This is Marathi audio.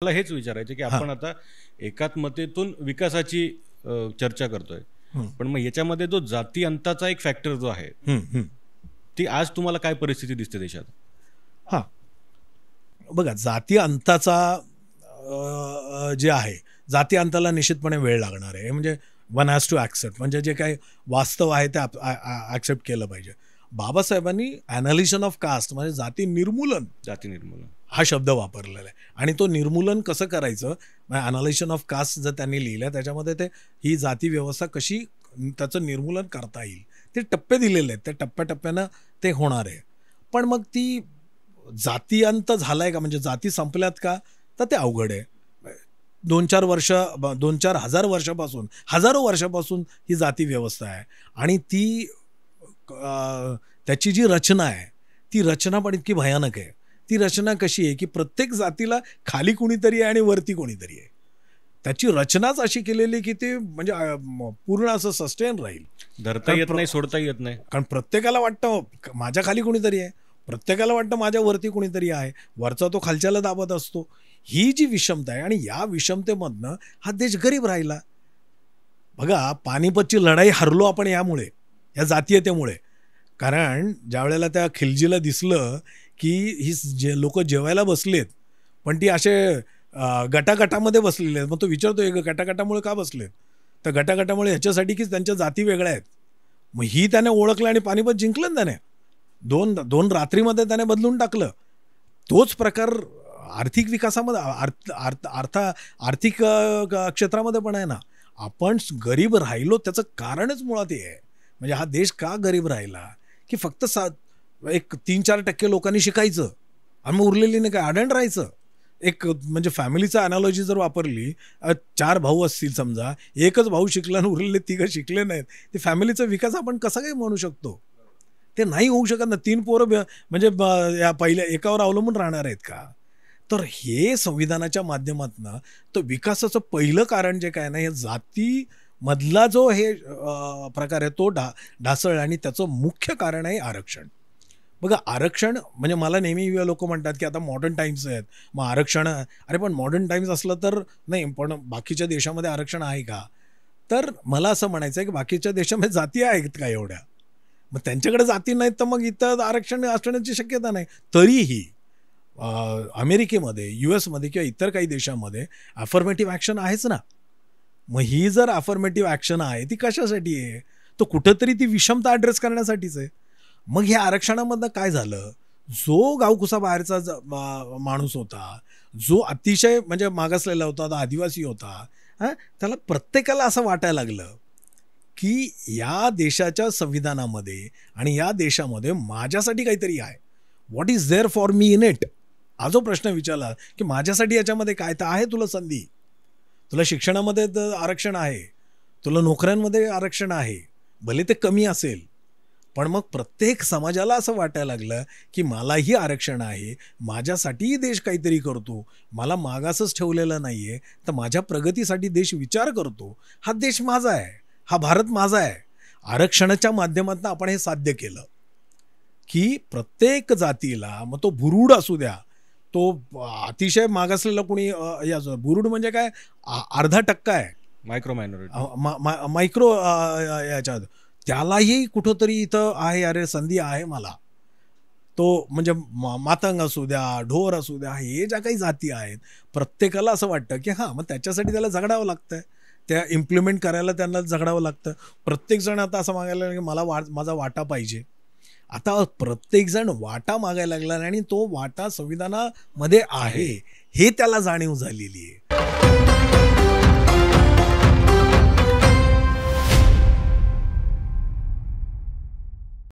मला हेच विचारायचं की आपण आता एकात्मतेतून विकासाची चर्चा करतोय, पण मग याच्यामध्ये जो जाती अंताचा एक फॅक्टर जो आहे, ती आज तुम्हाला काय परिस्थिती दिसते देशात? हां, बघा जाती अंताचा जे आहे, जाती अंताला निश्चितपणे वेळ लागणार आहे. म्हणजे वन हॅज टू ॲक्सेप्ट, म्हणजे जे काही वास्तव आहे ते ॲक्सेप्ट केलं पाहिजे. बाबासाहेबांनी ॲनालिशन ऑफ कास्ट म्हणजे जाती निर्मूलन हा शब्द वापरलेला आहे. आणि तो निर्मूलन कसं करायचं, ॲनालिशन ऑफ कास्ट जर त्यांनी लिहिलं त्याच्यामध्ये ते ही जाती व्यवस्था कशी त्याचं निर्मूलन करता येईल ते टप्पे दिलेले आहेत. त्या टप्प्याटप्प्यानं ते होणार आहे. पण मग ती जाती अंत झाला आहे का, म्हणजे जाती संपल्यात का, तर ते अवघड आहे. 2-4 हजार वर्षापासून, हजारो वर्षापासून ही जाती व्यवस्था आहे. आणि ती त्याची जी रचना आहे ती रचना पण इतकी भयानक आहे. ती रचना कशी आहे की प्रत्येक जातीला खाली कोणीतरी आहे आणि वरती कोणीतरी आहे. त्याची रचनाच अशी केलेली की ते म्हणजे पूर्ण असं सस्टेन राहील, धरता येत नाही, सोडता येत नाही. कारण प्रत्येकाला वाटतं माझ्या खाली कोणीतरी आहे, प्रत्येकाला वाटतं माझ्या वरती कोणीतरी आहे, वरचा तो खालच्याला दाबत असतो. ही जी विषमता आहे आणि या विषमतेमधनं हा देश गरीब राहिला. बघा, पानिपतची लढाई हरलो आपण यामुळे, या जातीयतेमुळे. कारण ज्या वेळेला त्या खिलजीला दिसलं की ही जे लोक जेवायला बसलेत पण ती असे गटागटामध्ये बसलेले आहेत, मग तो विचारतो हे गटागटामुळे का बसलेत, तर गटागटामुळे ह्याच्यासाठी की त्यांच्या जाती वेगळ्या आहेत. मग ही त्याने ओळखलं आणि पानिपत जिंकलं त्याने. दोन रात्रीमध्ये त्याने बदलून टाकलं. तोच प्रकार आर्थिक विकासामध्ये आर्थिक क्षेत्रामध्ये पण आहे ना. आपण गरीब राहिलो त्याचं कारणच मुळात हे आहे. म्हणजे हा देश का गरीब राहिला की फक्त 3-4% लोकांनी शिकायचं आणि मग उरलेलीने काय अडण राहायचं. एक म्हणजे फॅमिलीचा अनालॉजी जर वापरली, 4 भाऊ असतील समजा, एकच भाऊ शिकला आणि उरलेले 3 शिकले नाहीत, ते फॅमिलीचा विकास आपण कसा काही म्हणू शकतो? ते नाही होऊ शकत ना. 3 पोरं म्हणजे या पहिल्या एकावर अवलंबून राहणार आहेत का? तर हे संविधानाच्या माध्यमातून तर विकासाचं पहिलं कारण जे काय ना, हे जातीमधला जो हे प्रकार आहे तो ढासळ आणि त्याचं मुख्य कारण आहे आरक्षण. बघा, आरक्षण म्हणजे मला नेहमी लोक म्हणतात की आता मॉडर्न टाईम्स आहेत मग आरक्षण, अरे पण मॉडर्न टाईम्स असलं तर नाही, पण बाकीच्या देशामध्ये आरक्षण आहे का? तर मला असं म्हणायचं आहे की बाकीच्या देशामध्ये जाती आहेत का एवढ्या? मग त्यांच्याकडे जाती नाहीत तर मग इथं आरक्षण असण्याची शक्यता नाही. तरीही अमेरिकेमध्ये, US मध्ये किंवा इतर काही देशामध्ये अफर्मेटिव्ह ॲक्शन आहेच ना. मग ही जर अफर्मेटिव्ह ॲक्शन आहे ती कशासाठी आहे? तर कुठंतरी ती विषमता ॲड्रेस करण्यासाठीच आहे. मग ह्या आरक्षणामधनं काय झालं, जो गावकुसा बाहेरचा माणूस होता, जो अतिशय म्हणजे मागासलेला होता, आदिवासी होता, त्याला प्रत्येकाला असं वाटायला लागलं की या देशाच्या संविधानामध्ये आणि या देशामध्ये माझ्यासाठी काहीतरी आहे. What is there for me in it? हा जो प्रश्न विचारला की माझ्यासाठी याच्यामध्ये काय तर आहे, तुला संधी, तुला शिक्षणामध्ये आरक्षण आहे, तुला नोकऱ्यांमध्ये आरक्षण आहे, भले ते कमी असेल, पण मग प्रत्येक समाजाला असं वाटायला लागलं की मलाही आरक्षण आहे, माझ्यासाठीही देश काहीतरी करतो, मला मागासच ठेवलेलं नाही आहे, तर माझ्या प्रगतीसाठी देश विचार करतो, हा देश माझा आहे, हा भारत माझा आहे. आरक्षणाच्या माध्यमातून आपण हे साध्य केलं की प्रत्येक जातीला, मग तो भुरुड असू द्या, तो अतिशय मागासलेला कोणी, भुरुड म्हणजे काय, 0.5% आहे, मायक्रो मायनॉरिटी, मायक्रो याच्यात, त्यालाही कुठंतरी इथं आहे, अरे संधी आहे मला. तो म्हणजे मातंग असू द्या, ढोर असू द्या, हे ज्या काही जाती आहेत प्रत्येकाला असं वाटतं की हां, मग त्याच्यासाठी त्याला झगडावं लागतं, त्या इम्प्लिमेंट करायला त्यांना झगडावं लागतं. प्रत्येकजण आता असं मागायला लागलं की मला माझा वाटा पाहिजे. आता प्रत्येकजण वाटा मागायला लागला आणि तो वाटा संविधानामध्ये आहे हे त्याला जाणीव झालेली आहे.